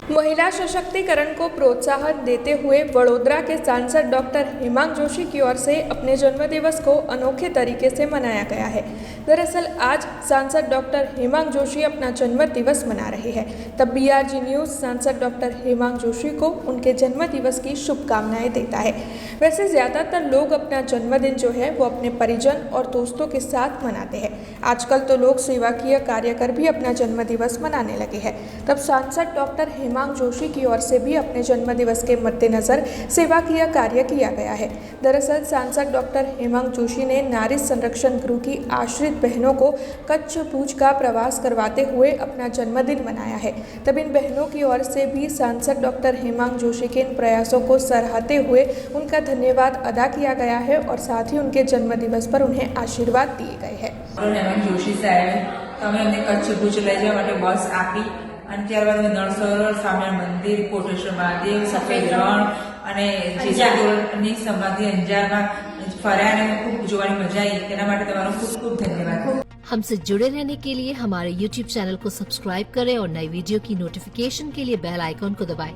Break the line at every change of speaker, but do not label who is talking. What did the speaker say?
महिला सशक्तिकरण को प्रोत्साहन देते हुए वडोदरा के सांसद डॉक्टर हेमांग जोशी की ओर से अपने जन्मदिवस को अनोखे तरीके से मनाया गया है। दरअसल आज सांसद डॉक्टर हेमांग जोशी अपना जन्मदिवस मना रहे हैं। तब BRG न्यूज़ सांसद डॉक्टर हेमांग जोशी को उनके जन्मदिवस की शुभकामनाएं देता है। वैसे ज़्यादातर लोग अपना जन्मदिन जो है वो अपने परिजन और दोस्तों के साथ मनाते हैं। आजकल तो लोग सेवाकीय कार्य कर भी अपना जन्मदिवस मनाने लगे हैं। तब सांसद डॉक्टर हेमांग जोशी की ओर से भी अपने जन्मदिवस के मद्देनजर सेवाकीय कार्य किया गया है। दरअसल सांसद डॉक्टर हेमांग जोशी ने नारी संरक्षण गृह की आश्रित बहनों को कच्छ भुज का प्रवास करवाते हुए अपना जन्मदिन मनाया है। तब इन बहनों की ओर से भी सांसद डॉक्टर हेमांग जोशी के इन प्रयासों को सराहते हुए उनका धन्यवाद अदा किया गया है और साथ ही उनके जन्मदिवस पर उन्हें आशीर्वाद दिए गए हैं।
हेमांग जोशी साहेब અમે અમને કચ્છ ભુજ લઈ જવા માટે બસ આપી અને ત્યારબાદ અમે નળ સરોવર, સ્વામિનારાયણ મંદિર, કોટેશ્વર મહાદેવ, સફેદ રણ અને જેસલતોરની સમાધિ અંજારમાં ફર્યા અને ખૂબ જોવાની મજા આવી। તેના માટે તમારો ખૂબ ખૂબ ધન્યવાદ।
हमसे जुड़े रहने के लिए हमारे YouTube चैनल को सब्सक्राइब करें और नई वीडियो की नोटिफिकेशन के लिए बेल आइकॉन को दबाएं।